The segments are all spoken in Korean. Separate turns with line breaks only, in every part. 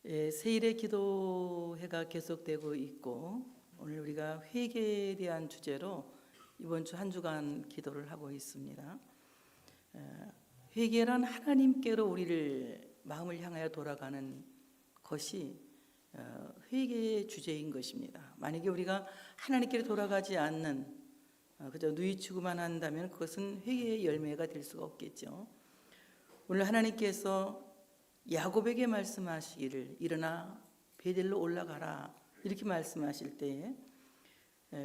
세일의 기도회가 계속되고 있고 오늘 우리가 회개에 대한 주제로 이번 주 한 주간 기도를 하고 있습니다. 회개란 하나님께로 우리를 마음을 향하여 돌아가는 것이 회개의 주제인 것입니다. 만약에 우리가 하나님께로 돌아가지 않는 그저 누이치고만 한다면 그것은 회개의 열매가 될 수가 없겠죠. 오늘 하나님께서 야곱에게 말씀하시기를 일어나 베델로 올라가라 이렇게 말씀하실 때에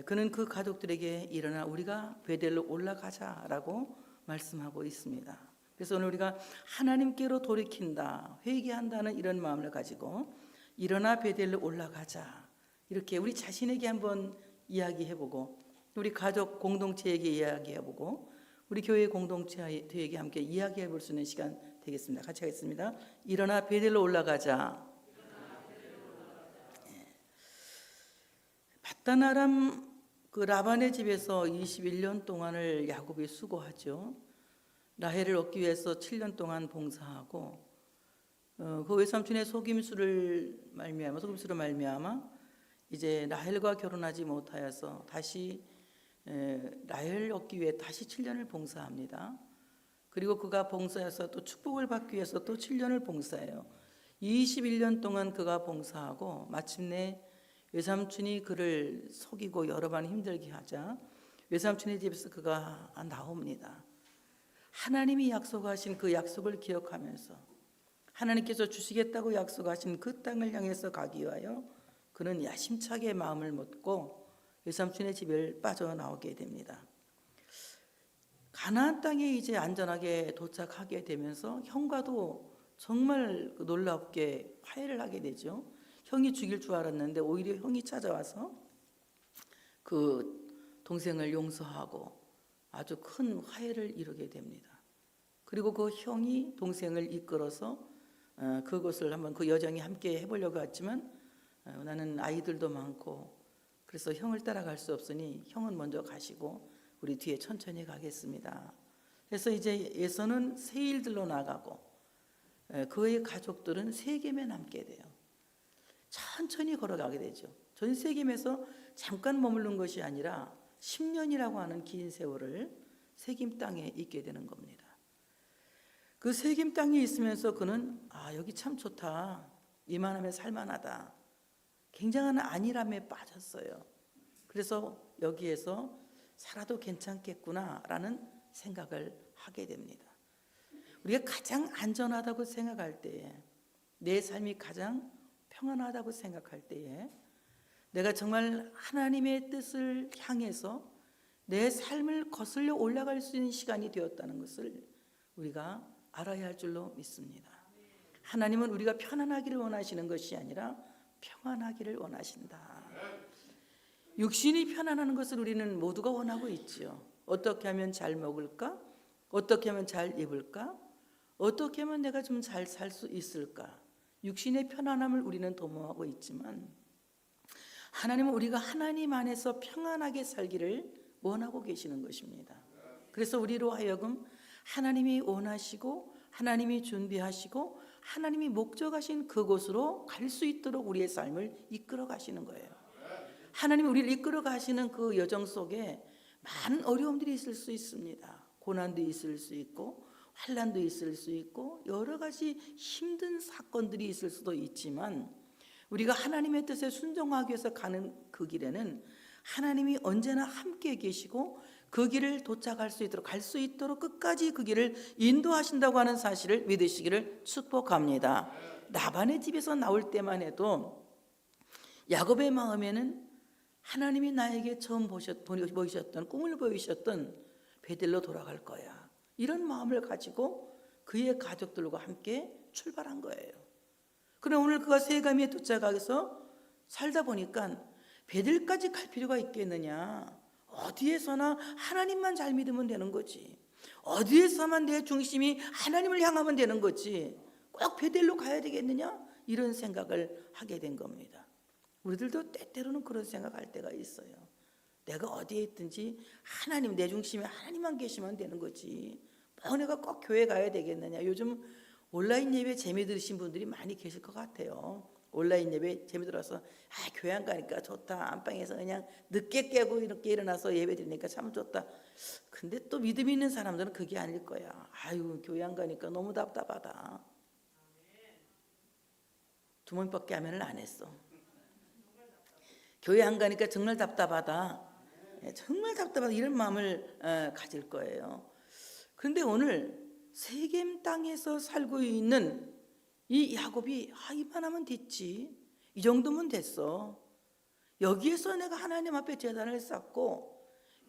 그는 그 가족들에게 일어나 우리가 베델로 올라가자라고 말씀하고 있습니다. 그래서 오늘 우리가 하나님께로 돌이킨다, 회개한다는 이런 마음을 가지고 일어나 베델로 올라가자 이렇게 우리 자신에게 한번 이야기해보고 우리 가족 공동체에게 이야기해보고 우리 교회 공동체에게 함께 이야기해볼 수 있는 시간 되겠습니다. 같이 하겠습니다. 일어나 베델로 올라가자. 밧단 그 라반의 집에서 21년 동안을 야곱이 수고하죠. 라헬을 얻기 위해서 7년 동안 봉사하고 그 외삼촌의 속임수로 말미암아 이제 라헬과 결혼하지 못하여서 다시 라헬을 얻기 위해 다시 7년을 봉사합니다. 그리고 그가 봉사해서 또 축복을 받기 위해서 또 7년을 봉사해요. 21년 동안 그가 봉사하고 마침내 외삼촌이 그를 속이고 여러 번 힘들게 하자 외삼촌의 집에서 그가 나옵니다. 하나님이 약속하신 그 약속을 기억하면서 하나님께서 주시겠다고 약속하신 그 땅을 향해서 가기 위하여 그는 야심차게 마음을 먹고 외삼촌의 집을 빠져나오게 됩니다. 가나안 땅에 이제 안전하게 도착하게 되면서 형과도 정말 놀랍게 화해를 하게 되죠. 형이 죽일 줄 알았는데 오히려 형이 찾아와서 그 동생을 용서하고 아주 큰 화해를 이루게 됩니다. 그리고 그 형이 동생을 이끌어서 그것을 한번 그 여정에 함께 해보려고 했지만 나는 아이들도 많고 그래서 형을 따라갈 수 없으니 형은 먼저 가시고 우리 뒤에 천천히 가겠습니다. 그래서 이제 에서는 세일들로 나가고 그의 가족들은 세겜에 남게 돼요. 천천히 걸어가게 되죠. 전 세겜에서 잠깐 머무른 것이 아니라 10년이라고 하는 긴 세월을 세겜 땅에 있게 되는 겁니다. 그 세겜 땅에 있으면서 그는 여기 참 좋다, 이만하면 살만하다, 굉장한 안일함에 빠졌어요. 그래서 여기에서 살아도 괜찮겠구나라는 생각을 하게 됩니다. 우리가 가장 안전하다고 생각할 때에, 내 삶이 가장 평안하다고 생각할 때에 내가 정말 하나님의 뜻을 향해서 내 삶을 거슬려 올라갈 수 있는 시간이 되었다는 것을 우리가 알아야 할 줄로 믿습니다. 하나님은 우리가 편안하기를 원하시는 것이 아니라 평안하기를 원하신다. 육신이 편안하는 것을 우리는 모두가 원하고 있죠. 어떻게 하면 잘 먹을까? 어떻게 하면 잘 입을까? 어떻게 하면 내가 좀 잘 살 수 있을까? 육신의 편안함을 우리는 도모하고 있지만 하나님은 우리가 하나님 안에서 평안하게 살기를 원하고 계시는 것입니다. 그래서 우리로 하여금 하나님이 원하시고 하나님이 준비하시고 하나님이 목적하신 그곳으로 갈 수 있도록 우리의 삶을 이끌어 가시는 거예요. 하나님이 우리를 이끌어 가시는 그 여정 속에 많은 어려움들이 있을 수 있습니다. 고난도 있을 수 있고 환난도 있을 수 있고 여러 가지 힘든 사건들이 있을 수도 있지만 우리가 하나님의 뜻에 순종하기 위해서 가는 그 길에는 하나님이 언제나 함께 계시고 그 길을 도착할 수 있도록 갈 수 있도록 끝까지 그 길을 인도하신다고 하는 사실을 믿으시기를 축복합니다. 라반의 집에서 나올 때만 해도 야곱의 마음에는 하나님이 나에게 처음 보이셨던 꿈을 보이셨던 베델로 돌아갈 거야, 이런 마음을 가지고 그의 가족들과 함께 출발한 거예요. 그럼 오늘 그가 세겜에 도착해서 살다 보니까 베델까지 갈 필요가 있겠느냐? 어디에서나 하나님만 잘 믿으면 되는 거지. 어디에서만 내 중심이 하나님을 향하면 되는 거지. 꼭 베델로 가야 되겠느냐? 이런 생각을 하게 된 겁니다. 우리들도 때때로는 그런 생각할 때가 있어요. 내가 어디에 있든지 하나님, 내 중심에 하나님만 계시면 되는 거지. 내가 꼭 교회 가야 되겠느냐? 요즘 온라인 예배 재미 들으신 분들이 많이 계실 것 같아요. 온라인 예배 재미 들어서 교회 안 가니까 좋다. 안방에서 그냥 늦게 깨고 이렇게 일어나서 예배 드리니까 참 좋다. 근데 또 믿음 있는 사람들은 그게 아닐 거야. 교회 안 가니까 너무 답답하다. 두 번밖에 아멘을 안 했어. 교회 안 가니까 정말 답답하다. 정말 답답하다 이런 마음을 가질 거예요. 그런데 오늘 세겜 땅에서 살고 있는 이 야곱이 이만하면 됐지, 이 정도면 됐어, 여기에서 내가 하나님 앞에 제단을 쌓고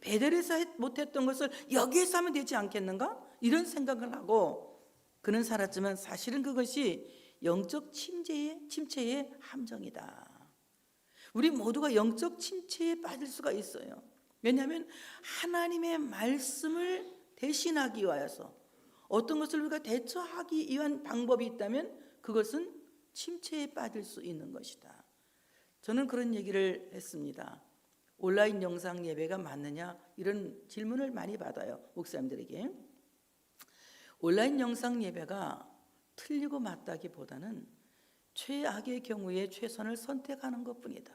베델에서 못했던 것을 여기에서 하면 되지 않겠는가? 이런 생각을 하고 그는 살았지만 사실은 그것이 영적 침체의 함정이다. 우리 모두가 영적 침체에 빠질 수가 있어요. 왜냐하면 하나님의 말씀을 대신하기 위하여서 어떤 것을 우리가 대처하기 위한 방법이 있다면 그것은 침체에 빠질 수 있는 것이다. 저는 그런 얘기를 했습니다. 온라인 영상 예배가 맞느냐 이런 질문을 많이 받아요, 목사님들에게. 온라인 영상 예배가 틀리고 맞다기보다는 최악의 경우에 최선을 선택하는 것뿐이다.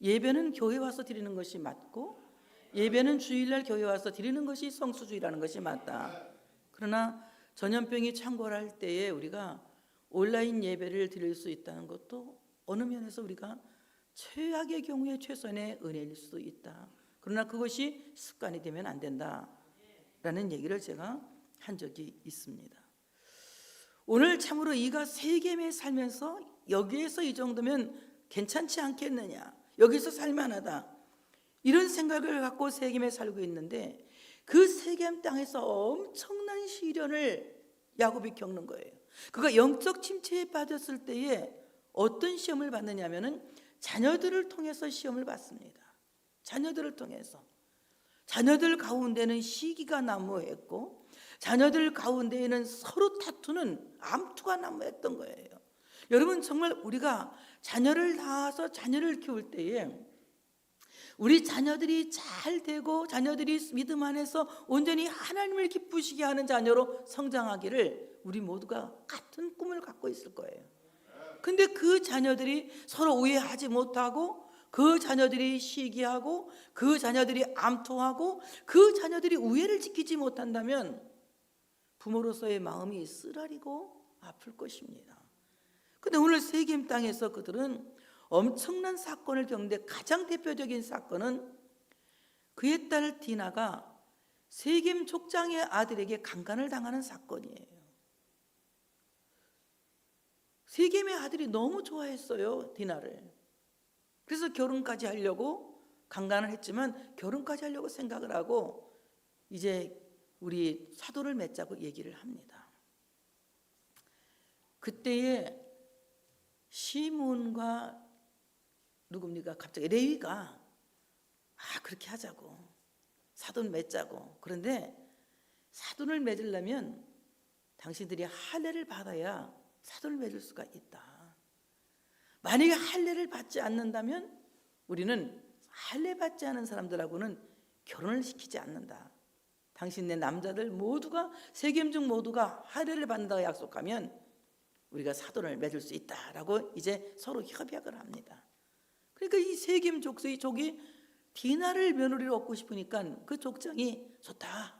예배는 교회 와서 드리는 것이 맞고 예배는 주일날 교회 와서 드리는 것이 성수주의라는 것이 맞다. 그러나 전염병이 창궐할 때에 우리가 온라인 예배를 드릴 수 있다는 것도 어느 면에서 우리가 최악의 경우에 최선의 은혜일 수도 있다. 그러나 그것이 습관이 되면 안 된다라는 얘기를 제가 한 적이 있습니다. 오늘 참으로 이가 세겜에 살면서 여기에서 이 정도면 괜찮지 않겠느냐, 여기서 살만하다, 이런 생각을 갖고 세겜에 살고 있는데 그 세겜 땅에서 엄청난 시련을 야곱이 겪는 거예요. 그가 영적 침체에 빠졌을 때에 어떤 시험을 받느냐면은 자녀들을 통해서 시험을 받습니다. 자녀들을 통해서. 자녀들 가운데는 시기가 난무했고 자녀들 가운데에는 서로 다투는 암투가 난무했던 거예요. 여러분, 정말 우리가 자녀를 낳아서 자녀를 키울 때에 우리 자녀들이 잘 되고 자녀들이 믿음 안에서 온전히 하나님을 기쁘시게 하는 자녀로 성장하기를 우리 모두가 같은 꿈을 갖고 있을 거예요. 근데 그 자녀들이 서로 우애하지 못하고 그 자녀들이 시기하고 그 자녀들이 암투하고 그 자녀들이 우애를 지키지 못한다면 부모로서의 마음이 쓰라리고 아플 것입니다. 근데 오늘 세겜 땅에서 그들은 엄청난 사건을 겪는데 가장 대표적인 사건은 그의 딸 디나가 세겜 족장의 아들에게 강간을 당하는 사건이에요. 세겜의 아들이 너무 좋아했어요, 디나를. 그래서 결혼까지 하려고 강간을 했지만 결혼까지 하려고 생각을 하고 이제 우리 사도를 맺자고 얘기를 합니다. 그때에 시므온과 누굽니까? 갑자기 레위가 그렇게 하자고, 사돈 맺자고. 그런데 사돈을 맺으려면 당신들이 할례를 받아야 사돈을 맺을 수가 있다. 만약에 할례를 받지 않는다면 우리는 할례 받지 않은 사람들하고는 결혼을 시키지 않는다. 당신네 남자들 모두가, 세겜 중 모두가 할례를 받는다고 약속하면 우리가 사돈을 맺을 수 있다라고 이제 서로 협약을 합니다. 그러니까 이 세겜 족이 디나를 며느리로 얻고 싶으니까 그 족장이 좋다.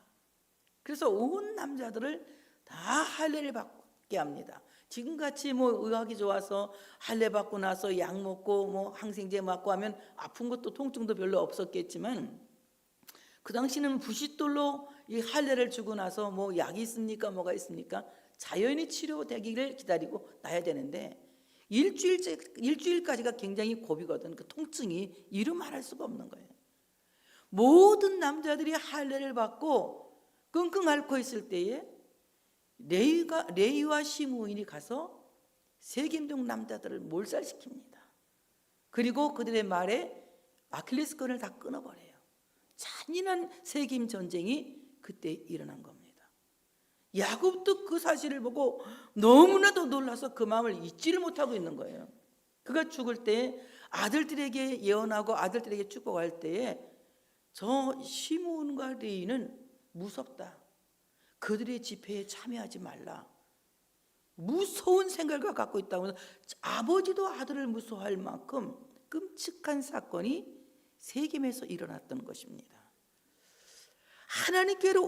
그래서 온 남자들을 다 할례를 받게 합니다. 지금같이 의학이 좋아서 할례 받고 나서 약 먹고 항생제 맞고 하면 아픈 것도 통증도 별로 없었겠지만 그 당시는 부싯돌로 이 할례를 주고 나서 약이 있습니까? 뭐가 있습니까? 자연히 치료되기를 기다리고 나야 되는데 일주일까지가 굉장히 고비거든. 그 통증이 이루 말할 수가 없는 거예요. 모든 남자들이 할례를 받고 끙끙 앓고 있을 때에 레위와 시므온이 가서 세겜족 남자들을 몰살시킵니다. 그리고 그들의 말에 아킬레스건을 다 끊어버려요. 잔인한 세겜 전쟁이 그때 일어난 겁니다. 야곱도 그 사실을 보고 너무나도 놀라서 그 마음을 잊지를 못하고 있는 거예요. 그가 죽을 때 아들들에게 예언하고 아들들에게 축복할 때에 저 시므온과 레위는 무섭다, 그들의 집회에 참여하지 말라, 무서운 생각을 갖고 있다고 해서 아버지도 아들을 무서워할 만큼 끔찍한 사건이 세겜에서 일어났던 것입니다. 하나님께로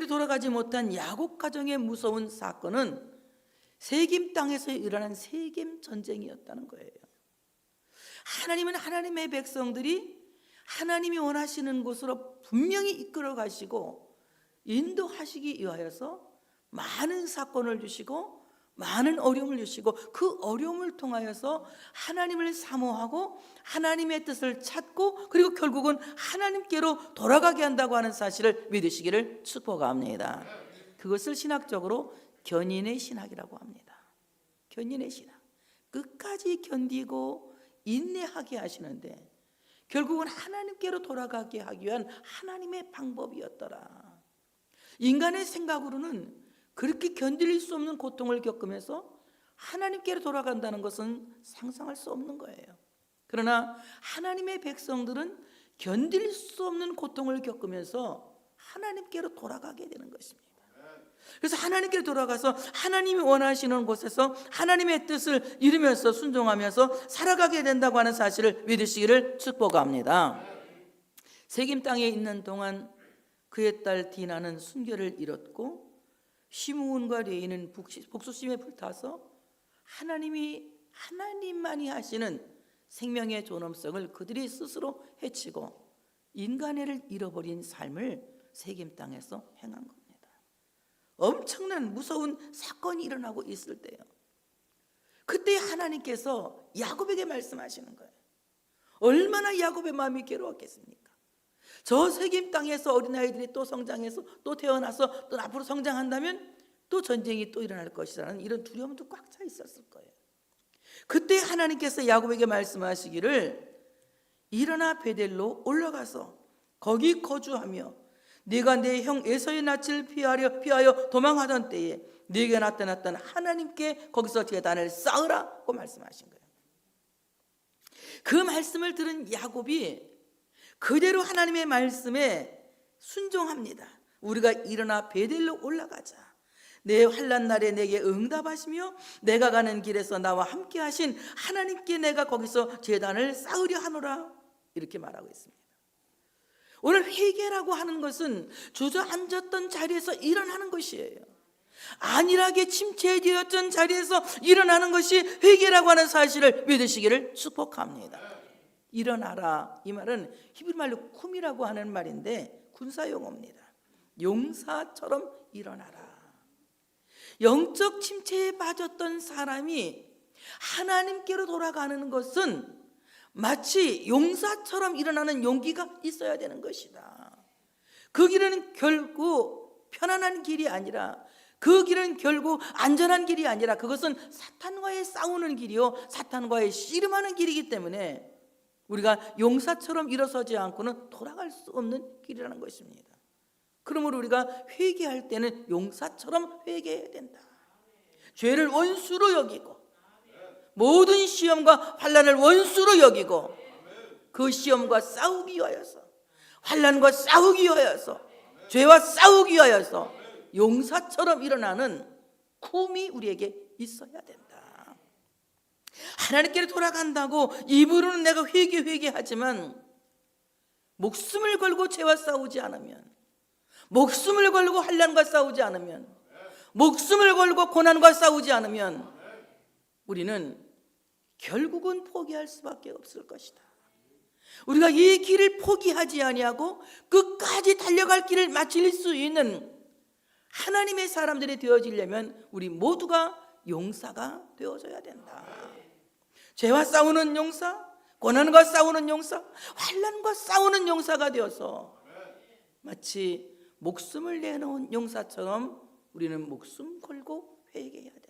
돌아가지 못한 야곱 가정의 무서운 사건은 세겜 땅에서 일어난 세겜 전쟁이었다는 거예요. 하나님은 하나님의 백성들이 하나님이 원하시는 곳으로 분명히 이끌어 가시고 인도하시기 위하여서 많은 사건을 주시고 많은 어려움을 주시고 그 어려움을 통하여서 하나님을 사모하고 하나님의 뜻을 찾고 그리고 결국은 하나님께로 돌아가게 한다고 하는 사실을 믿으시기를 축복합니다. 그것을 신학적으로 견인의 신학이라고 합니다. 견인의 신학. 끝까지 견디고 인내하게 하시는데 결국은 하나님께로 돌아가게 하기 위한 하나님의 방법이었더라. 인간의 생각으로는 그렇게 견딜 수 없는 고통을 겪으면서 하나님께로 돌아간다는 것은 상상할 수 없는 거예요. 그러나 하나님의 백성들은 견딜 수 없는 고통을 겪으면서 하나님께로 돌아가게 되는 것입니다. 그래서 하나님께로 돌아가서 하나님이 원하시는 곳에서 하나님의 뜻을 이루면서 순종하면서 살아가게 된다고 하는 사실을 믿으시기를 축복합니다. 세겜 땅에 있는 동안 그의 딸 디나는 순결을 잃었고 시므온과 레이는 복수심에 불타서 하나님만이 하시는 생명의 존엄성을 그들이 스스로 해치고 인간애를 잃어버린 삶을 세겜 땅에서 행한 겁니다. 엄청난 무서운 사건이 일어나고 있을 때요, 그때 하나님께서 야곱에게 말씀하시는 거예요. 얼마나 야곱의 마음이 괴로웠겠습니까? 저 세겜 땅에서 어린아이들이 또 성장해서 또 태어나서 또 앞으로 성장한다면 또 전쟁이 또 일어날 것이라는 이런 두려움도 꽉 차 있었을 거예요. 그때 하나님께서 야곱에게 말씀하시기를 일어나 베델로 올라가서 거기 거주하며 네가 내 형 에서의 낯을 피하여 도망하던 때에 네게 나타났던 하나님께 거기서 제단을 쌓으라고 말씀하신 거예요. 그 말씀을 들은 야곱이 그대로 하나님의 말씀에 순종합니다. 우리가 일어나 베델로 올라가자. 내 환난 날에 내게 응답하시며 내가 가는 길에서 나와 함께 하신 하나님께 내가 거기서 제단을 쌓으려 하노라. 이렇게 말하고 있습니다. 오늘 회개라고 하는 것은 주저앉았던 자리에서 일어나는 것이에요. 안일하게 침체되었던 자리에서 일어나는 것이 회개라고 하는 사실을 믿으시기를 축복합니다. 일어나라, 이 말은 히브리 말로 쿰이라고 하는 말인데 군사용어입니다. 용사처럼 일어나라. 영적 침체에 빠졌던 사람이 하나님께로 돌아가는 것은 마치 용사처럼 일어나는 용기가 있어야 되는 것이다. 그 길은 결국 편안한 길이 아니라, 그 길은 결국 안전한 길이 아니라 그것은 사탄과의 싸우는 길이요, 사탄과의 씨름하는 길이기 때문에 우리가 용사처럼 일어서지 않고는 돌아갈 수 없는 길이라는 것입니다. 그러므로 우리가 회개할 때는 용사처럼 회개해야 된다. 죄를 원수로 여기고 모든 시험과 환난을 원수로 여기고 그 시험과 싸우기 위하여서, 환난과 싸우기 위하여서, 죄와 싸우기 위하여서 용사처럼 일어나는 쿰이 우리에게 있어야 된다. 하나님께로 돌아간다고 입으로는 내가 회개하지만 목숨을 걸고 죄와 싸우지 않으면, 목숨을 걸고 환난과 싸우지 않으면, 목숨을 걸고 고난과 싸우지 않으면 우리는 결국은 포기할 수밖에 없을 것이다. 우리가 이 길을 포기하지 아니하고 끝까지 달려갈 길을 마칠 수 있는 하나님의 사람들이 되어지려면 우리 모두가 용사가 되어져야 된다. 죄와 싸우는 용사, 고난과 싸우는 용사, 환난과 싸우는 용사가 되어서 마치 목숨을 내놓은 용사처럼 우리는 목숨 걸고 회개해야 된다.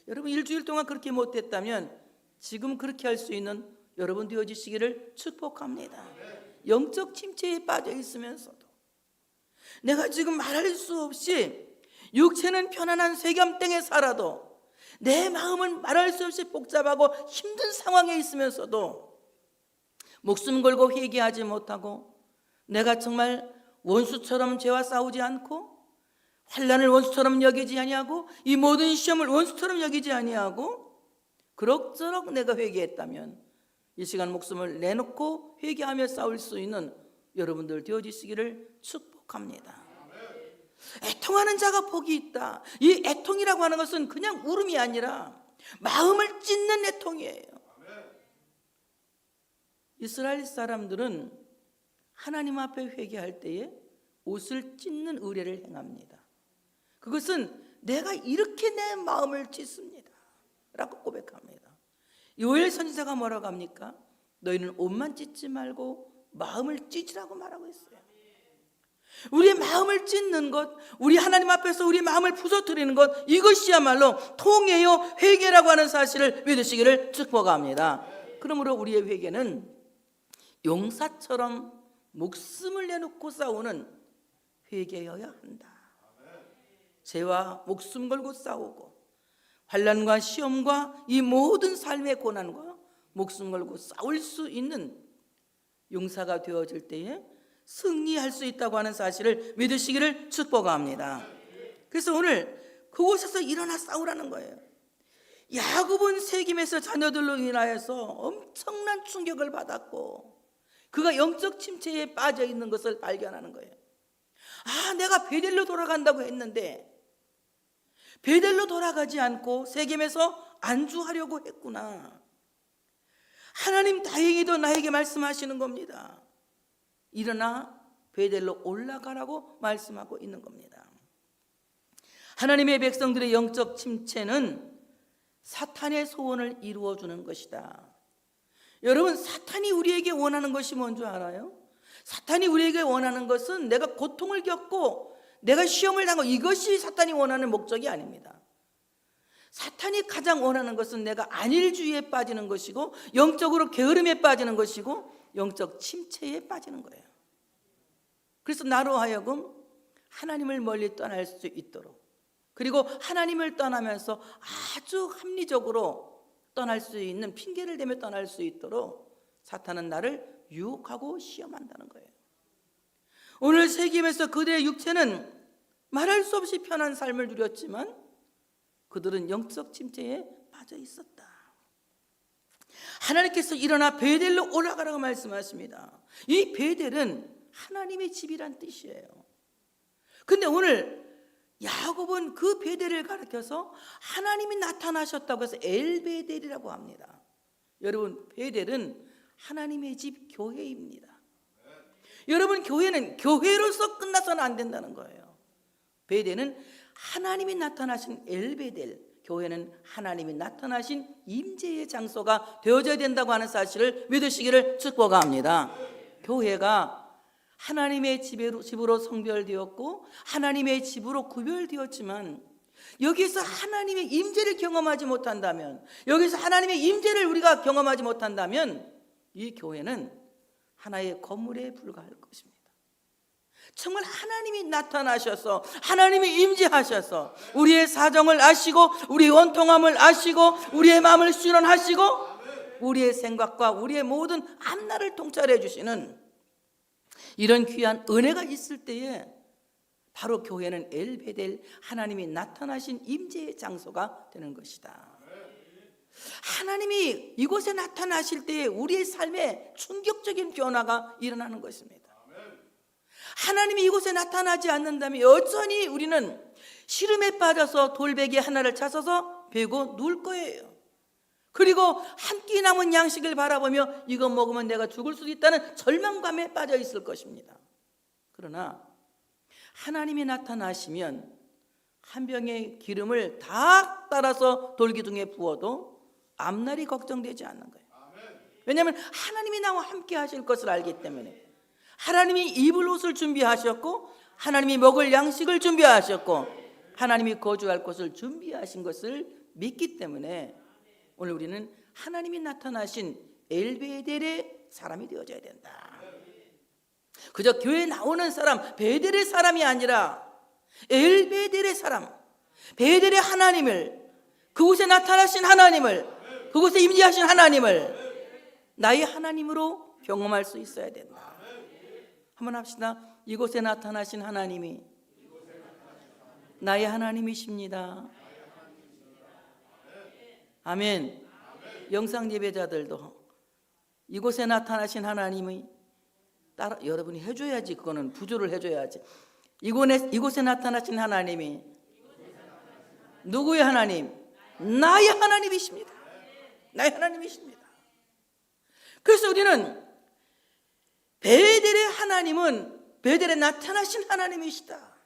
여러분, 일주일 동안 그렇게 못했다면 지금 그렇게 할 수 있는 여러분 되어지시기를 축복합니다. 영적 침체에 빠져 있으면서도 내가 지금 말할 수 없이 육체는 편안한 세겜 땅에 살아도 내 마음은 말할 수 없이 복잡하고 힘든 상황에 있으면서도 목숨 걸고 회개하지 못하고 내가 정말 원수처럼 죄와 싸우지 않고 환난을 원수처럼 여기지 아니하고 이 모든 시험을 원수처럼 여기지 아니하고 그럭저럭 내가 회개했다면 이 시간 목숨을 내놓고 회개하며 싸울 수 있는 여러분들 되어지시기를 축복합니다. 애통하는 자가 복이 있다. 이 애통이라고 하는 것은 그냥 울음이 아니라 마음을 찢는 애통이에요. 이스라엘 사람들은 하나님 앞에 회개할 때에 옷을 찢는 의례를 행합니다. 그것은 내가 이렇게 내 마음을 찢습니다 라고 고백합니다. 요엘 선지자가 뭐라고 합니까? 너희는 옷만 찢지 말고 마음을 찢으라고 말하고 있어요. 우리의 마음을 찢는 것, 우리 하나님 앞에서 우리 마음을 부서뜨리는 것, 이것이야말로 통회요 회개라고 하는 사실을 믿으시기를 축복합니다. 그러므로 우리의 회개는 용사처럼 목숨을 내놓고 싸우는 회개여야 한다. 죄와 목숨 걸고 싸우고 환난과 시험과 이 모든 삶의 고난과 목숨 걸고 싸울 수 있는 용사가 되어질 때에 승리할 수 있다고 하는 사실을 믿으시기를 축복합니다. 그래서 오늘 그곳에서 일어나 싸우라는 거예요. 야곱은 세겜에서 자녀들로 인하여서 엄청난 충격을 받았고 그가 영적 침체에 빠져 있는 것을 발견하는 거예요. 아, 내가 베델로 돌아간다고 했는데 베델로 돌아가지 않고 세겜에서 안주하려고 했구나. 하나님 다행히도 나에게 말씀하시는 겁니다. 일어나 베델로 올라가라고 말씀하고 있는 겁니다. 하나님의 백성들의 영적 침체는 사탄의 소원을 이루어주는 것이다. 여러분, 사탄이 우리에게 원하는 것이 뭔 줄 알아요? 사탄이 우리에게 원하는 것은 내가 고통을 겪고 내가 시험을 당하고 이것이 사탄이 원하는 목적이 아닙니다. 사탄이 가장 원하는 것은 내가 안일주의에 빠지는 것이고 영적으로 게으름에 빠지는 것이고 영적 침체에 빠지는 거예요. 그래서 나로 하여금 하나님을 멀리 떠날 수 있도록, 그리고 하나님을 떠나면서 아주 합리적으로 떠날 수 있는 핑계를 대며 떠날 수 있도록 사탄은 나를 유혹하고 시험한다는 거예요. 오늘 세겜에서 그들의 육체는 말할 수 없이 편한 삶을 누렸지만 그들은 영적 침체에 빠져 있었다. 하나님께서 일어나 베델로 올라가라고 말씀하십니다. 이 베델은 하나님의 집이란 뜻이에요. 근데 오늘 야곱은 그 베델을 가리켜서 하나님이 나타나셨다고 해서 엘베델이라고 합니다. 여러분, 베델은 하나님의 집 교회입니다. 여러분, 교회는 교회로서 끝나서는 안 된다는 거예요. 베델은 하나님이 나타나신 엘베델, 교회는 하나님이 나타나신 임재의 장소가 되어져야 된다고 하는 사실을 믿으시기를 축복합니다. 교회가 하나님의 집으로 성별되었고 하나님의 집으로 구별되었지만 여기서 하나님의 임재를 경험하지 못한다면, 여기서 하나님의 임재를 우리가 경험하지 못한다면 이 교회는 하나의 건물에 불과할 것입니다. 정말 하나님이 나타나셔서 하나님이 임재하셔서 우리의 사정을 아시고 우리의 원통함을 아시고 우리의 마음을 실현하시고 우리의 생각과 우리의 모든 앞날을 통찰해 주시는 이런 귀한 은혜가 있을 때에 바로 교회는 엘베델, 하나님이 나타나신 임재의 장소가 되는 것이다. 하나님이 이곳에 나타나실 때에 우리의 삶에 충격적인 변화가 일어나는 것입니다. 하나님이 이곳에 나타나지 않는다면 여전히 우리는 시름에 빠져서 돌베개 하나를 찾아서 베고 누울 거예요. 그리고 한 끼 남은 양식을 바라보며 이거 먹으면 내가 죽을 수도 있다는 절망감에 빠져 있을 것입니다. 그러나 하나님이 나타나시면 한 병의 기름을 다 따라서 돌기둥에 부어도 앞날이 걱정되지 않는 거예요. 왜냐하면 하나님이 나와 함께 하실 것을 알기 때문에. 하나님이 입을 옷을 준비하셨고 하나님이 먹을 양식을 준비하셨고 하나님이 거주할 곳을 준비하신 것을 믿기 때문에 오늘 우리는 하나님이 나타나신 엘베델의 사람이 되어져야 된다. 그저 교회에 나오는 사람, 베델의 사람이 아니라 엘베델의 사람, 베델의 하나님을, 그곳에 나타나신 하나님을, 그곳에 임재하신 하나님을 나의 하나님으로 경험할 수 있어야 된다. 한번 합시다. 이곳에 나타나신 하나님이 나의 하나님이십니다. 아멘. 영상 예배자들도 이곳에 나타나신 하나님의 따라 여러분이 해줘야지. 그거는 부조를 해줘야지. 이곳에 나타나신 하나님이 누구의 하나님? 나의 하나님이십니다. 나의 하나님이십니다. 그래서 우리는 베델의 하나님은 베델에 나타나신 하나님이시다.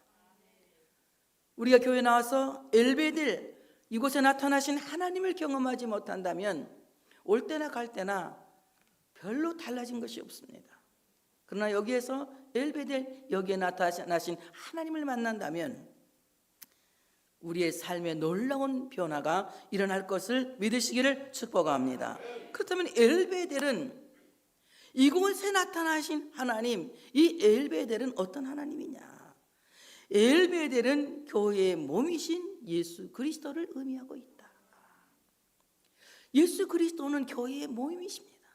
우리가 교회 나와서 엘베델 이곳에 나타나신 하나님을 경험하지 못한다면 올 때나 갈 때나 별로 달라진 것이 없습니다. 그러나 여기에서 엘베델 여기에 나타나신 하나님을 만난다면 우리의 삶에 놀라운 변화가 일어날 것을 믿으시기를 축복합니다. 그렇다면 엘베델은 이곳에 나타나신 하나님, 이 엘베델은 어떤 하나님이냐? 엘베델은 교회의 몸이신 예수 그리스도를 의미하고 있다. 예수 그리스도는 교회의 몸이십니다.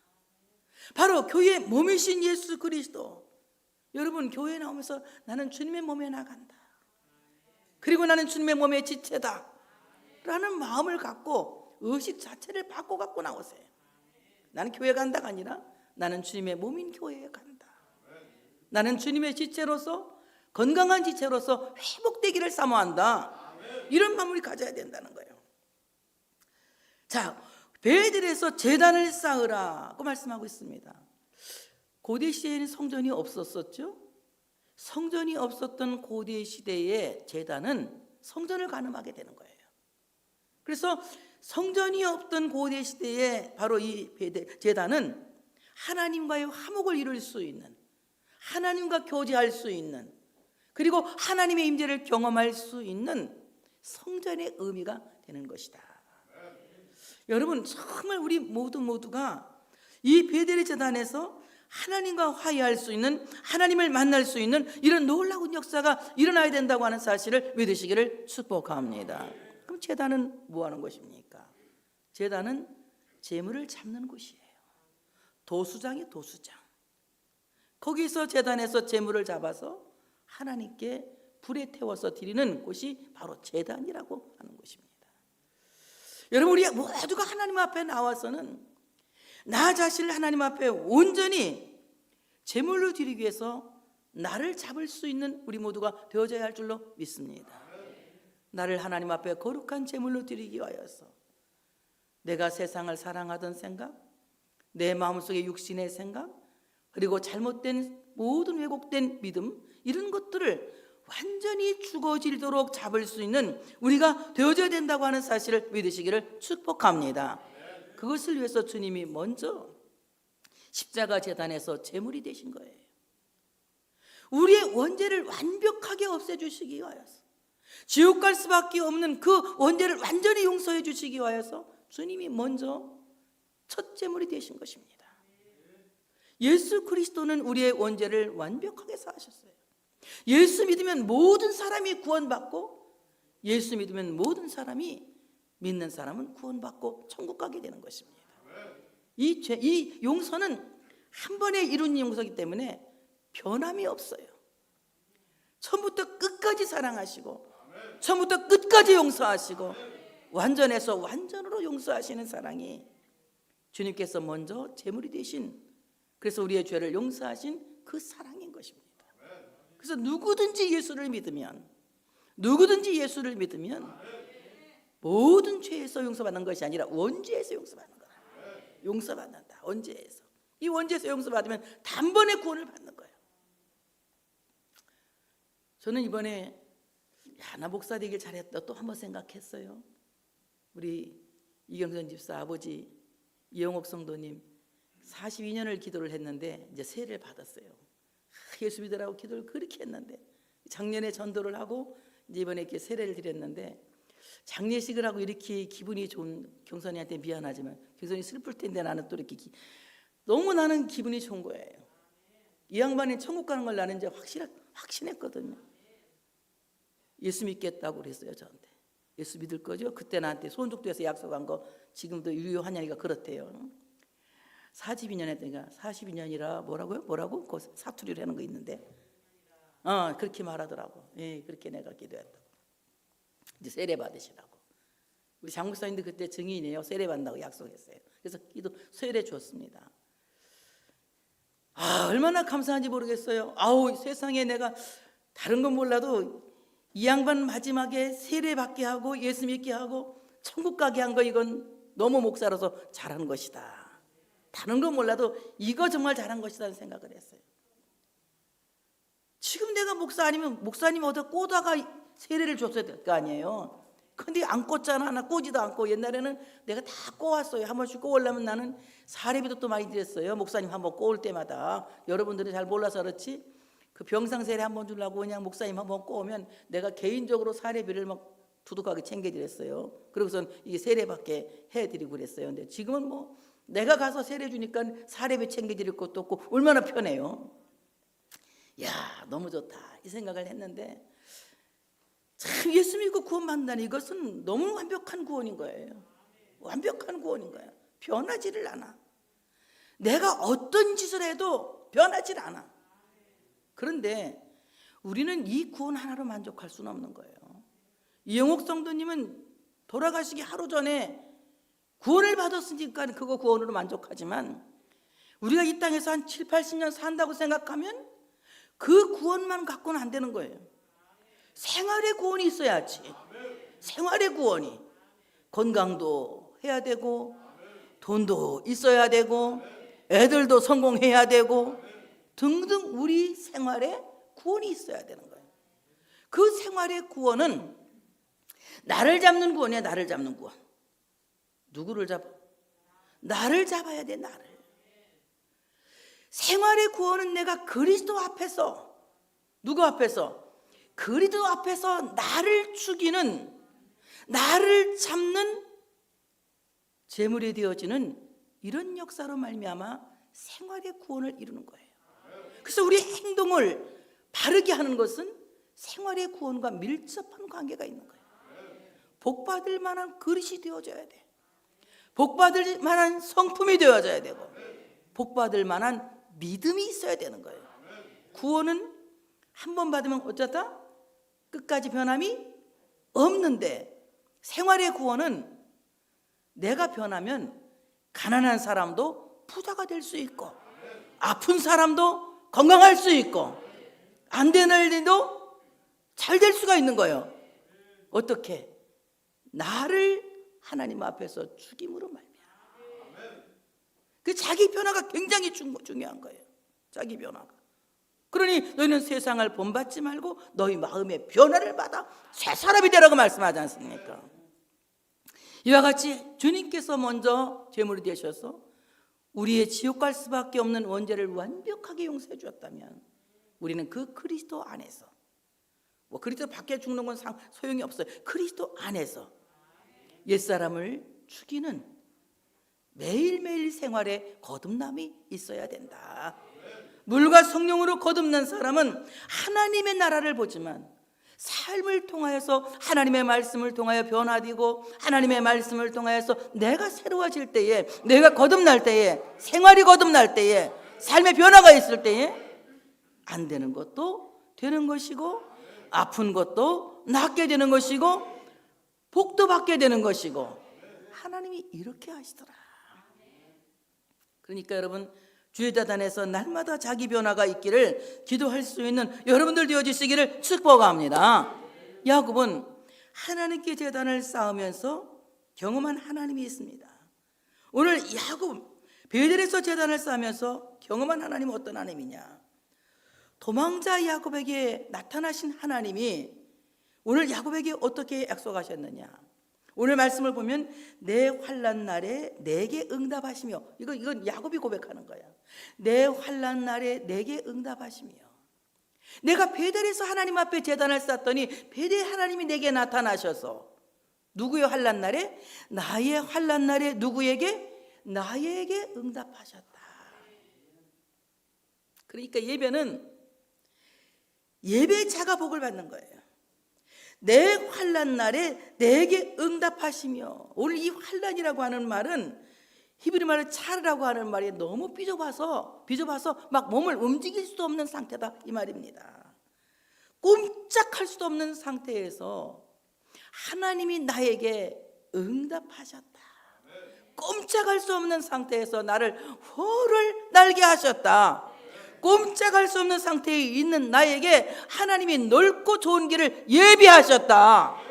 바로 교회의 몸이신 예수 그리스도. 여러분 교회에 나오면서 나는 주님의 몸에 나간다. 그리고 나는 주님의 몸의 지체다 라는 마음을 갖고 의식 자체를 바꿔 나오세요. 나는 교회 간다가 아니라 나는 주님의 몸인 교회에 간다. 나는 주님의 지체로서 건강한 지체로서 회복되기를 사모한다. 이런 마음을 가져야 된다는 거예요. 자, 베델에서 제단을 쌓으라고 말씀하고 있습니다. 고대 시대에는 성전이 없었었죠. 성전이 없었던 고대 시대의 제단은 성전을 가늠하게 되는 거예요. 그래서 성전이 없던 고대 시대에 바로 이 제단은 하나님과의 화목을 이룰 수 있는, 하나님과 교제할 수 있는, 그리고 하나님의 임재를 경험할 수 있는 성전의 의미가 되는 것이다. 여러분 정말 우리 모두가 이 베델의 제단에서 하나님과 화해할 수 있는, 하나님을 만날 수 있는 이런 놀라운 역사가 일어나야 된다고 하는 사실을 믿으시기를 축복합니다. 그럼 제단은 뭐 하는 것입니까? 제단은 제물을 잡는 곳이에요. 도수장이 도수장. 거기서 제단에서 제물을 잡아서 하나님께 불에 태워서 드리는 곳이 바로 제단이라고 하는 것입니다. 여러분 우리 모두가 하나님 앞에 나와서는 나 자신을 하나님 앞에 온전히 제물로 드리기 위해서 나를 잡을 수 있는 우리 모두가 되어져야 할 줄로 믿습니다. 나를 하나님 앞에 거룩한 제물로 드리기 위하여서 내가 세상을 사랑하던 생각, 내 마음속에 육신의 생각, 그리고 잘못된 모든 왜곡된 믿음, 이런 것들을 완전히 죽어질도록 잡을 수 있는 우리가 되어져야 된다고 하는 사실을 믿으시기를 축복합니다. 그것을 위해서 주님이 먼저 십자가 제단에서 제물이 되신 거예요. 우리의 원죄를 완벽하게 없애주시기 위하여서, 지옥 갈 수밖에 없는 그 원죄를 완전히 용서해 주시기 위하여서 주님이 먼저 첫 제물이 되신 것입니다. 예수 그리스도는 우리의 원죄를 완벽하게 사하셨어요. 예수 믿으면 모든 사람이 구원받고, 예수 믿으면 모든 사람이, 믿는 사람은 구원받고 천국 가게 되는 것입니다. 이 용서는 한 번에 이룬 용서이기 때문에 변함이 없어요. 처음부터 끝까지 사랑하시고, 처음부터 끝까지 용서하시고, 완전해서 완전으로 용서하시는 사랑이 주님께서 먼저 제물이 되신, 그래서 우리의 죄를 용서하신 그 사랑인 것입니다. 그래서 누구든지 예수를 믿으면 모든 죄에서 용서받는 것이 아니라 원죄에서 용서받는 거다. 용서받는다. 원죄에서. 이 원죄에서 용서받으면 단번에 구원을 받는 거예요. 저는 이번에 나 목사 되길 잘했다 또 한번 생각했어요. 우리 이경선 집사 아버지 이영옥 성도님 42년을 기도를 했는데 이제 세례를 받았어요. 예수 믿으라고 기도를 그렇게 했는데 작년에 전도를 하고 이제 이번에 이렇게 세례를 드렸는데, 장례식을 하고 이렇게 기분이 좋은, 경선이한테 미안하지만 경선이 슬플 텐데 나는 또 이렇게 너무 나는 기분이 좋은 거예요. 이 양반이 천국 가는 걸 나는 이제 확신했거든요. 예수 믿겠다고 그랬어요. 저한테 예수 믿을 거죠? 그때 나한테 손족도에서 약속한 거 지금도 유효하냐니까 그렇대요. 42년 했더니까 42년이라 뭐라고? 그 사투리를 하는 거 있는데 그렇게 말하더라고. 예, 그렇게 내가 기도했다고. 이제 세례 받으시라고. 우리 장목사님도 그때 증인이에요. 세례 받는다고 약속했어요. 그래서 세례 줬습니다. 얼마나 감사한지 모르겠어요. 세상에 내가 다른 건 몰라도 이 양반 마지막에 세례 받게 하고 예수 믿게 하고 천국 가게 한 거, 이건 너무 목사로서 잘한 것이다. 다른 건 몰라도 이거 정말 잘한 것이라는 생각을 했어요. 지금 내가 목사 아니면 목사님 어디 꼬다가 세례를 줬어야 될 거 아니에요. 근데 안 꽂잖아. 나 꼬지도 않고. 옛날에는 내가 다 꼬았어요. 한 번씩 꼬으려면 나는 사례비도 또 많이 드렸어요. 목사님 한 번 꼬을 때마다. 여러분들이 잘 몰라서 그렇지, 그 병상 세례 한 번 주려고 그냥 목사님 한 번 꼬으면 내가 개인적으로 사례비를 막 두둑하게 챙겨드렸어요. 그러고선 이게 세례받게 해드리고 그랬어요. 근데 지금은 뭐 내가 가서 세례 주니까 사례비 챙겨드릴 것도 없고 얼마나 편해요. 야, 너무 좋다 이 생각을 했는데, 참 예수 믿고 구원받는다는 이것은 너무 완벽한 구원인 거예요. 완벽한 구원인 거예요. 변하지를 않아. 내가 어떤 짓을 해도 변하질 않아. 그런데 우리는 이 구원 하나로 만족할 수는 없는 거예요. 이영옥 성도님은 돌아가시기 하루 전에 구원을 받았으니까 그거 구원으로 만족하지만, 우리가 이 땅에서 한 7, 80년 산다고 생각하면 그 구원만 갖고는 안 되는 거예요. 생활의 구원이 있어야지. 생활의 구원이, 건강도 해야 되고 돈도 있어야 되고 애들도 성공해야 되고 등등 우리 생활에 구원이 있어야 되는 거예요. 그 생활의 구원은 나를 잡는 구원이야. 나를 잡는 구원. 누구를 잡아? 나를 잡아야 돼. 나를. 생활의 구원은 내가 그리스도 앞에서, 누구 앞에서? 그리스도 앞에서 나를 죽이는, 나를 잡는 제물이 되어지는 이런 역사로 말미암아 생활의 구원을 이루는 거예요. 그래서 우리 행동을 바르게 하는 것은 생활의 구원과 밀접한 관계가 있는 거예요. 복받을 만한 그릇이 되어져야 돼. 복받을 만한 성품이 되어져야 되고 복받을 만한 믿음이 있어야 되는 거예요. 구원은 한 번 받으면 어쩌다 끝까지 변함이 없는데, 생활의 구원은 내가 변하면 가난한 사람도 부자가 될 수 있고 아픈 사람도 건강할 수 있고 안 되는 일도 잘 될 수가 있는 거예요. 어떻게? 나를 하나님 앞에서 죽임으로 말미암아. 그 자기 변화가 굉장히 중요한 거예요. 자기 변화가. 그러니 너희는 세상을 본받지 말고 너희 마음의 변화를 받아 새 사람이 되라고 말씀하지 않습니까? 이와 같이 주님께서 먼저 제물이 되셔서 우리의 지옥 갈 수밖에 없는 원죄를 완벽하게 용서해 주었다면, 우리는 그 그리스도 안에서, 뭐 그리스도 밖에 죽는 건 소용이 없어요. 그리스도 안에서 옛사람을 죽이는 매일매일 생활에 거듭남이 있어야 된다. 물과 성령으로 거듭난 사람은 하나님의 나라를 보지만 삶을 통하여서 하나님의 말씀을 통하여 변화되고 하나님의 말씀을 통하여서 내가 새로워질 때에, 내가 거듭날 때에, 생활이 거듭날 때에, 삶의 변화가 있을 때에 안 되는 것도 되는 것이고 아픈 것도 낫게 되는 것이고 복도 받게 되는 것이고, 하나님이 이렇게 하시더라. 그러니까 여러분, 주의자단에서 날마다 자기 변화가 있기를 기도할 수 있는 여러분들 되어주시기를 축복합니다. 야곱은 하나님께 제단을 쌓으면서 경험한 하나님이 있습니다. 오늘 야곱, 베델에서 제단을 쌓으면서 경험한 하나님은 어떤 하나님이냐? 도망자 야곱에게 나타나신 하나님이 오늘 야곱에게 어떻게 약속하셨느냐? 오늘 말씀을 보면 내 환난 날에 내게 응답하시며, 이건 야곱이 고백하는 거야. 내 환난 날에 내게 응답하시며, 내가 베델에서 하나님 앞에 제단을 쌓았더니 베델 하나님이 내게 나타나셔서 누구의 환난 날에? 나의 환난 날에 누구에게? 나에게 응답하셨다. 그러니까 예배는 예배자가 복을 받는 거예요. 내 환난 날에 내게 응답하시며, 오늘 이 환난이라고 하는 말은 히브리 말로 차르라고 하는 말이 너무 삐져봐서 막 몸을 움직일 수도 없는 상태다 이 말입니다. 꼼짝할 수도 없는 상태에서 하나님이 나에게 응답하셨다. 꼼짝할 수 없는 상태에서 나를 활을 날게 하셨다. 꼼짝할 수 없는 상태에 있는 나에게 하나님이 넓고 좋은 길을 예비하셨다.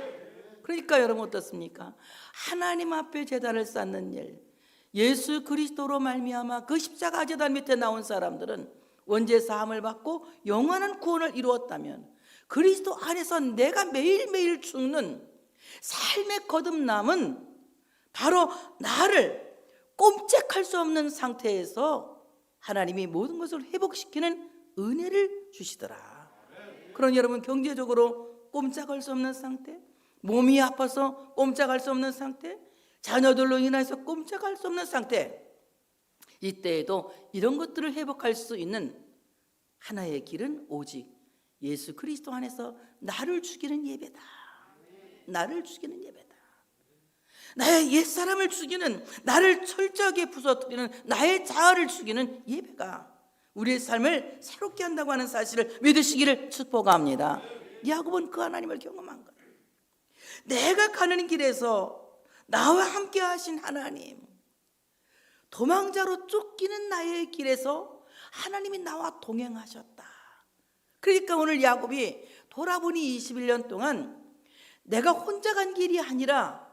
그러니까 여러분 어떻습니까? 하나님 앞에 제단을 쌓는 일, 예수 그리스도로 말미암아 그 십자가 제단 밑에 나온 사람들은 원죄 사함을 받고 영원한 구원을 이루었다면, 그리스도 안에서 내가 매일매일 죽는 삶의 거듭남은 바로 나를 꼼짝할 수 없는 상태에서 하나님이 모든 것을 회복시키는 은혜를 주시더라. 그러니 여러분, 경제적으로 꼼짝할 수 없는 상태, 몸이 아파서 꼼짝할 수 없는 상태, 자녀들로 인해서 꼼짝할 수 없는 상태, 이때에도 이런 것들을 회복할 수 있는 하나의 길은 오직 예수 그리스도 안에서 나를 죽이는 예배다. 나를 죽이는 예배다. 나의 옛사람을 죽이는, 나를 철저하게 부서뜨리는 나의 자아를 죽이는 예배가 우리의 삶을 새롭게 한다고 하는 사실을 믿으시기를 축복합니다. 야곱은 그 하나님을 경험한 거예요. 내가 가는 길에서 나와 함께 하신 하나님, 도망자로 쫓기는 나의 길에서 하나님이 나와 동행하셨다. 그러니까 오늘 야곱이 돌아보니 21년 동안 내가 혼자 간 길이 아니라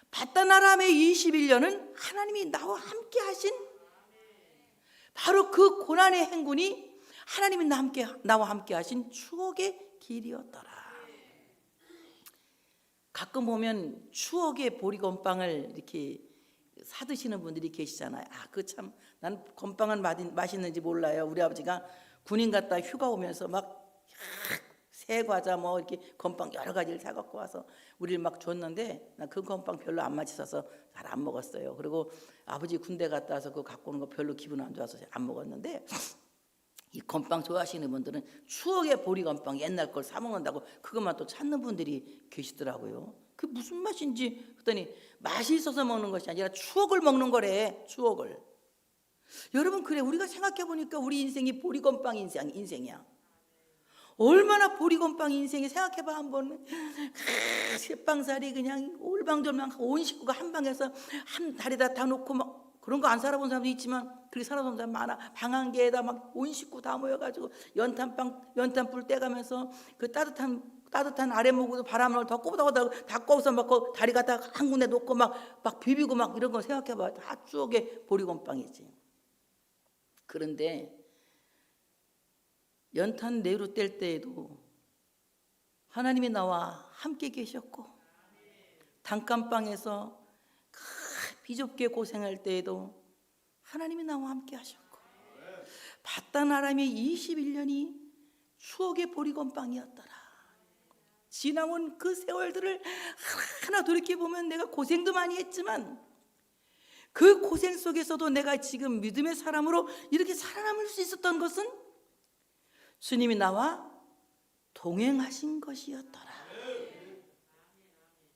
바단 아람의 21년은 하나님이 나와 함께 하신, 바로 그 고난의 행군이 하나님이 나와 함께 하신 추억의 길이었더라. 가끔 보면 추억의 보리건빵을 이렇게 사드시는 분들이 계시잖아요. 그 참, 난 건빵은 맛있는지 몰라요. 우리 아버지가 군인 갔다 휴가 오면서 막 새 과자 뭐 이렇게 건빵 여러 가지를 사갖고 와서 우리를 막 줬는데, 난 그 건빵 별로 안 맛있어서 잘 안 먹었어요. 그리고 아버지 군대 갔다 와서 그거 갖고 오는 거 별로 기분 안 좋아서 안 먹었는데, 이 건빵 좋아하시는 분들은 추억의 보리건빵 옛날 걸 사 먹는다고 그것만 또 찾는 분들이 계시더라고요. 그게 무슨 맛인지 그랬더니 맛이 있어서 먹는 것이 아니라 추억을 먹는 거래. 추억을. 여러분, 그래, 우리가 생각해 보니까 우리 인생이 보리건빵 인생이야. 얼마나 보리건빵 인생이, 생각해봐 한번. 새빵살이 그냥 올방졸방 온 식구가 한 방에서 한 다리다 다 놓고 막, 그런 거 안 살아본 사람도 있지만 그렇게 살아본 사람 많아. 방 한 개에다 막 온 식구 다 모여가지고 연탄불 떼가면서 그 따뜻한 아랫목으로 바람을 더 꼬부다고 다 꼬부서 막 그 다리 갖다 한 군데 놓고 막 비비고 막 이런 거 생각해봐. 다 추억의 보리건빵이지. 그런데 연탄 내로 뗄 때에도 하나님이 나와 함께 계셨고, 단칸방에서 비좁게 고생할 때에도 하나님이 나와 함께 하셨고, 바단 아람의 21년이 추억의 보리건빵이었더라. 지나온 그 세월들을 하나 돌이켜보면 내가 고생도 많이 했지만 그 고생 속에서도 내가 지금 믿음의 사람으로 이렇게 살아남을 수 있었던 것은 주님이 나와 동행하신 것이었더라.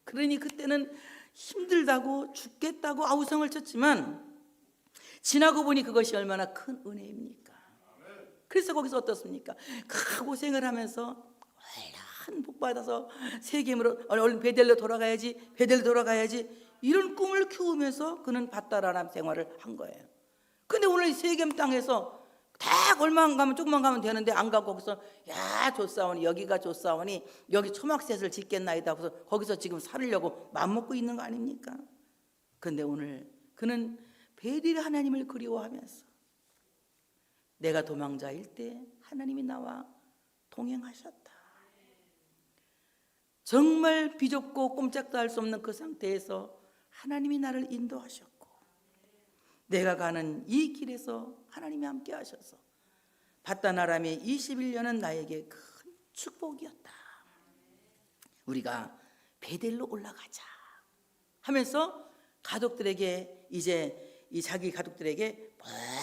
그러니 그때는 힘들다고 죽겠다고 아우성을 쳤지만 지나고 보니 그것이 얼마나 큰 은혜입니까? 그래서 거기서 어떻습니까? 그 고생을 하면서 얼른 복 받아서 세겜으로 얼른 베델로 돌아가야지 이런 꿈을 키우면서 그는 바단 아람 생활을 한 거예요. 근데 오늘 세겜 땅에서 딱 얼마만 가면, 조금만 가면 되는데 안 가고 거기서 좋사오니, 여기가 좋사오니 여기 초막셋을 짓겠나이다 하고서 거기서 지금 살으려고 맘먹고 있는 거 아닙니까? 근데 오늘 그는 베델 하나님을 그리워하면서 내가 도망자일 때 하나님이 나와 동행하셨다. 정말 비좁고 꼼짝도 할 수 없는 그 상태에서 하나님이 나를 인도하셨고, 내가 가는 이 길에서 하나님이 함께 하셔서 바단 아람의 21년은 나에게 큰 축복이었다. 우리가 베델로 올라가자 하면서 가족들에게, 이제 이 자기 가족들에게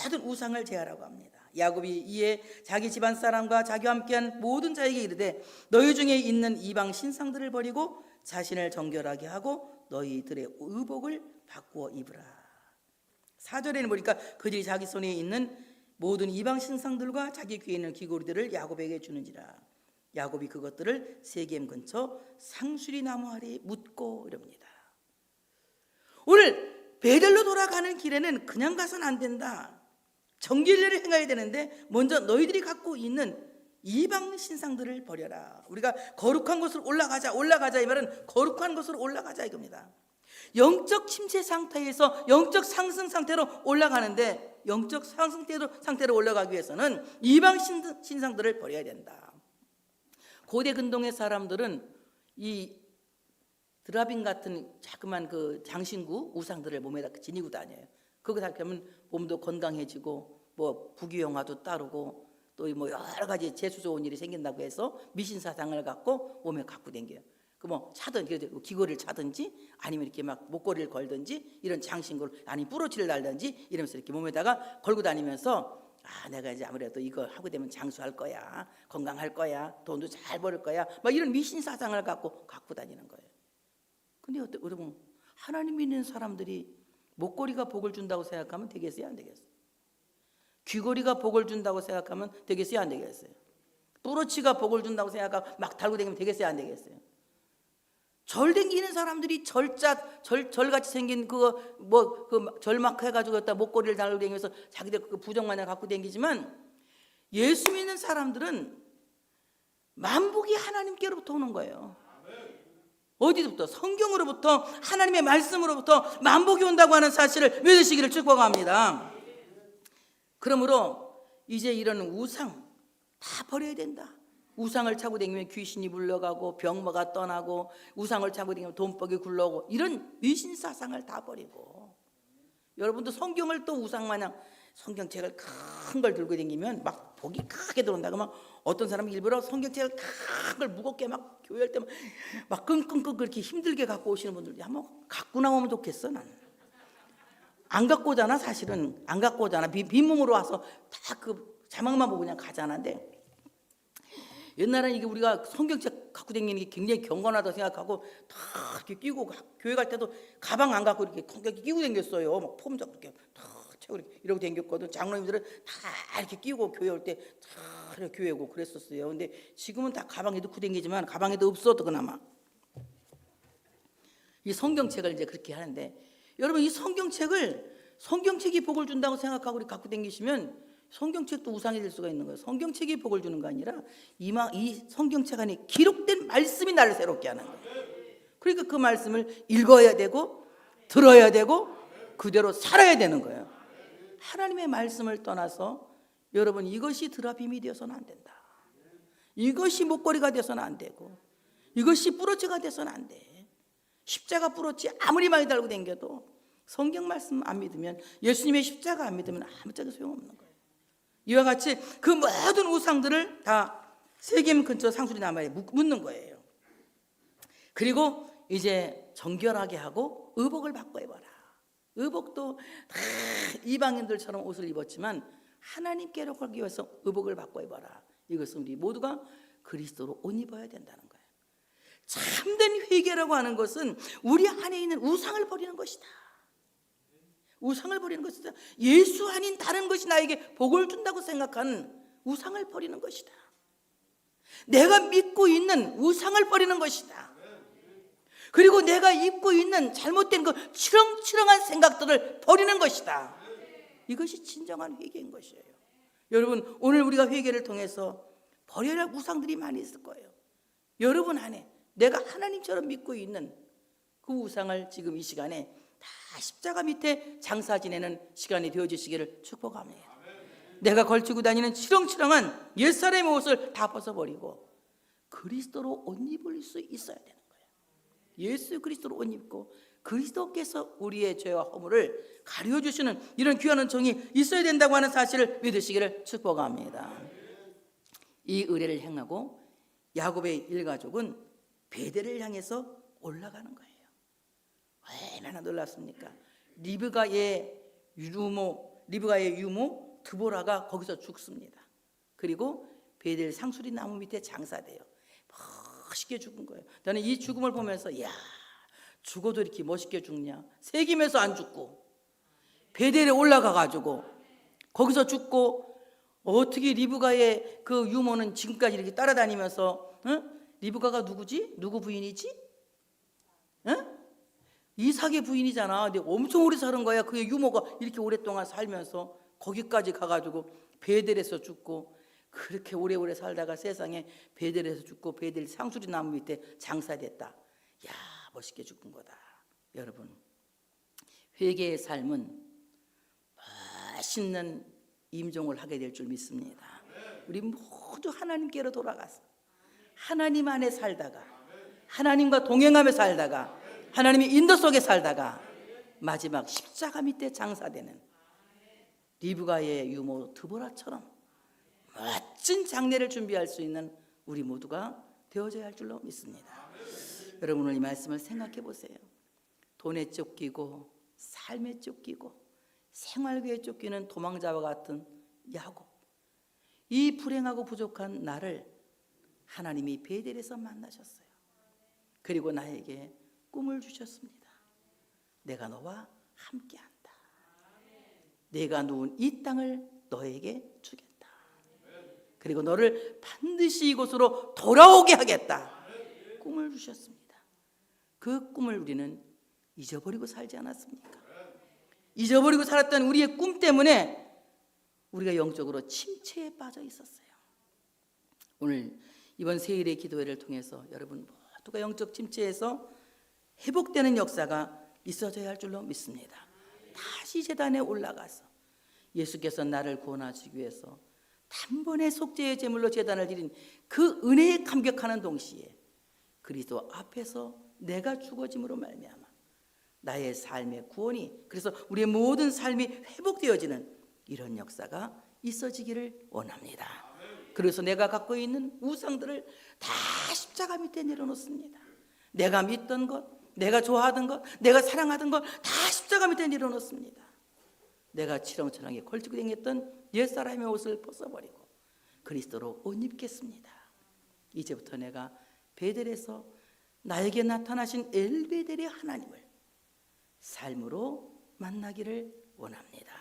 모든 우상을 제하라고 합니다. 야곱이 이에 자기 집안 사람과 자기와 함께한 모든 자에게 이르되 너희 중에 있는 이방 신상들을 버리고 자신을 정결하게 하고 너희들의 의복을 바꾸어 입으라. 4절에는 보니까 그들이 자기 손에 있는 모든 이방 신상들과 자기 귀에 있는 귀고리들을 야곱에게 주는지라. 야곱이 그것들을 세겜 근처 상수리 나무 아래에 묻고 이럽니다. 오늘 베델로 돌아가는 길에는 그냥 가서는 안 된다. 정결례를 행해야 되는데 먼저 너희들이 갖고 있는 이방 신상들을 버려라. 우리가 거룩한 곳으로 올라가자 이 말은 거룩한 곳으로 올라가자 이겁니다. 영적 침체 상태에서 영적 상승 상태로 올라가는데, 영적 상승 상태로 올라가기 위해서는 이방 신상들을 버려야 된다. 고대 근동의 사람들은 이 드라빈 같은 자그만 그 장신구 우상들을 몸에다 지니고 다녀요. 그거 다 하면 몸도 건강해지고 뭐 부귀영화도 따르고 또 뭐 여러 가지 재수 좋은 일이 생긴다고 해서 미신 사상을 갖고 몸에 갖고 다녀요. 그 뭐 차든지 기고를 차든지 아니면 이렇게 막 목걸이를 걸든지 이런 장신구를 아니 뿌러치를 달든지 이러면서 이렇게 몸에다가 걸고 다니면서 내가 이제 아무래도 이거 하고 되면 장수할 거야, 건강할 거야, 돈도 잘 벌을 거야, 막 이런 미신 사상을 갖고 다니는 거예요. 근데 여러분, 하나님 믿는 사람들이 목걸이가 복을 준다고 생각하면 되겠어요, 안 되겠어요? 귀걸이가 복을 준다고 생각하면 되겠어요, 안 되겠어요? 뿌러치가 복을 준다고 생각하면 막 달고 다니면 되겠어요, 안 되겠어요? 절 댕기는 사람들이 절같이 생긴 절막 해가지고 목걸이를 달고 다니면서 자기들 그 부정만을 갖고 다니지만, 예수 믿는 사람들은 만복이 하나님께로부터 오는 거예요. 어디부터? 성경으로부터, 하나님의 말씀으로부터 만복이 온다고 하는 사실을 믿으시기를 축복합니다. 그러므로 이제 이런 우상 다 버려야 된다. 우상을 차고 다니면 귀신이 물러가고 병마가 떠나고, 우상을 차고 다니면 돈벌이 굴러오고, 이런 미신 사상을 다 버리고, 여러분도 성경을 또 우상마냥 성경책을 큰 걸 들고 다니면 막 복이 크게 들어온다. 그러면 어떤 사람은 일부러 성경책을 큰 걸 무겁게 막 교회할 때 막 끙끙끙 그렇게 힘들게 갖고 오시는 분들도 한번 갖고 나오면 좋겠어. 나는 안 갖고 오잖아. 사실은 안 갖고 오잖아. 빈몸으로 와서 다 그 자막만 보고 그냥 가잖아. 근데 옛날에는 이게 우리가 성경책 갖고 다니는 게 굉장히 경건하다고 생각하고 다 이렇게 끼고, 교회 갈 때도 가방 안 갖고 이렇게 성경책 끼고 다녔어요. 막 폼잡고 이렇게 다 책을 이러고 다녔거든. 장로님들은 다 이렇게 끼고 교회 올 때 다 이렇게 교회 오고 그랬었어요. 근데 지금은 다 가방에 넣고 다니지만 가방에도 없어도 그나마 이 성경책을 이제 그렇게 하는데, 여러분 이 성경책이 복을 준다고 생각하고 우리 갖고 다니시면 성경책도 우상이 될 수가 있는 거예요. 성경책이 복을 주는 거 아니라 이 성경책 안에 기록된 말씀이 나를 새롭게 하는 거예요. 그러니까 그 말씀을 읽어야 되고 들어야 되고 그대로 살아야 되는 거예요. 하나님의 말씀을 떠나서 여러분, 이것이 드라빔이 되어서는 안 된다. 이것이 목걸이가 되어서는 안 되고, 이것이 뿌러치가 되어서는 안 돼. 십자가 뿌러치 아무리 많이 달고 다녀도 성경 말씀 안 믿으면, 예수님의 십자가 안 믿으면 아무 짝에 소용없는 거예요. 이와 같이 그 모든 우상들을 다 세겜 근처 상수리 나무에 묻는 거예요. 그리고 이제 정결하게 하고 의복을 바꿔 입어라. 의복도 다 이방인들처럼 옷을 입었지만 하나님께로 가기 위해서 의복을 바꿔 입어라. 이것은 우리 모두가 그리스도로 옷 입어야 된다는 거예요. 참된 회개라고 하는 것은 우리 안에 있는 우상을 버리는 것이다. 우상을 버리는 것이다. 예수 아닌 다른 것이 나에게 복을 준다고 생각하는 우상을 버리는 것이다. 내가 믿고 있는 우상을 버리는 것이다. 그리고 내가 입고 있는 잘못된 그 치렁치렁한 생각들을 버리는 것이다. 이것이 진정한 회개인 것이에요. 여러분, 오늘 우리가 회개를 통해서 버려야 할 우상들이 많이 있을 거예요. 여러분 안에 내가 하나님처럼 믿고 있는 그 우상을 지금 이 시간에 다 십자가 밑에 장사 지내는 시간이 되어주시기를 축복합니다. 내가 걸치고 다니는 치렁치렁한 옛사람의 옷을 다 벗어버리고 그리스도로 옷 입을 수 있어야 되는 거예요. 예수 그리스도로 옷 입고 그리스도께서 우리의 죄와 허물을 가려주시는 이런 귀한 은총이 있어야 된다고 하는 사실을 믿으시기를 축복합니다. 이 의례를 행하고 야곱의 일가족은 베델을 향해서 올라가는 거예요. 얼마나 놀랐습니까? 리브가의 유모 드보라가 거기서 죽습니다. 그리고 베델 상수리 나무 밑에 장사돼요. 멋있게 죽은 거예요. 저는 이 죽음을 보면서, 야, 죽어도 이렇게 멋있게 죽냐? 세김에서 안 죽고 베델에 올라가 가지고 거기서 죽고 어떻게 리브가의 그 유모는 지금까지 이렇게 따라다니면서, 리브가가 누구지? 누구 부인이지? 이삭의 부인이잖아. 근데 엄청 오래 사는 거야. 그의 유모가 이렇게 오랫동안 살면서 거기까지 가가지고 베델에서 죽고, 그렇게 오래오래 살다가 세상에 베델에서 죽고 베델 상수리 나무 밑에 장사됐다. 야, 멋있게 죽은 거다. 여러분, 회개의 삶은 멋있는 임종을 하게 될 줄 믿습니다. 우리 모두 하나님께로 돌아가서 하나님 안에 살다가, 하나님과 동행하며 살다가, 하나님의 인도 속에 살다가 마지막 십자가 밑에 장사되는 리브가의 유모 드보라처럼 멋진 장례를 준비할 수 있는 우리 모두가 되어져야 할 줄로 믿습니다. 여러분, 오늘 이 말씀을 생각해 보세요. 돈에 쫓기고 삶에 쫓기고 생활비에 쫓기는 도망자와 같은 야곱, 이 불행하고 부족한 나를 하나님이 베델에서 만나셨어요. 그리고 나에게 꿈을 주셨습니다. 내가 너와 함께한다. 내가 누운 이 땅을 너에게 주겠다. 그리고 너를 반드시 이곳으로 돌아오게 하겠다. 꿈을 주셨습니다. 그 꿈을 우리는 잊어버리고 살지 않았습니까? 잊어버리고 살았던 우리의 꿈 때문에 우리가 영적으로 침체에 빠져 있었어요. 오늘 이번 세일의 기도회를 통해서 여러분 모두가 영적 침체에서 회복되는 역사가 있어져야 할 줄로 믿습니다. 다시 제단에 올라가서 예수께서 나를 구원하시기 위해서 단번에 속죄의 제물로 제단을 드린 그 은혜에 감격하는 동시에 그리스도 앞에서 내가 죽어짐으로 말미암아 나의 삶의 구원이, 그래서 우리의 모든 삶이 회복되어지는 이런 역사가 있어지기를 원합니다. 그래서 내가 갖고 있는 우상들을 다 십자가 밑에 내려놓습니다. 내가 믿던 것, 내가 좋아하던 것, 내가 사랑하던 것 다 십자가 밑에 내려놓습니다. 내가 치렁치렁하게 걸치고 다녔던 옛사람의 옷을 벗어버리고 그리스도로 옷 입겠습니다. 이제부터 내가 베델에서 나에게 나타나신 엘베델의 하나님을 삶으로 만나기를 원합니다.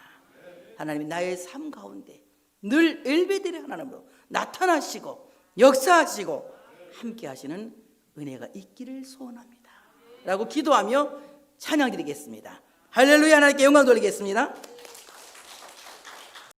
하나님이 나의 삶 가운데 늘 엘베델의 하나님으로 나타나시고 역사하시고 함께 하시는 은혜가 있기를 소원합니다 라고 기도하며 찬양 드리겠습니다. 할렐루야. 하나님께 영광 돌리겠습니다.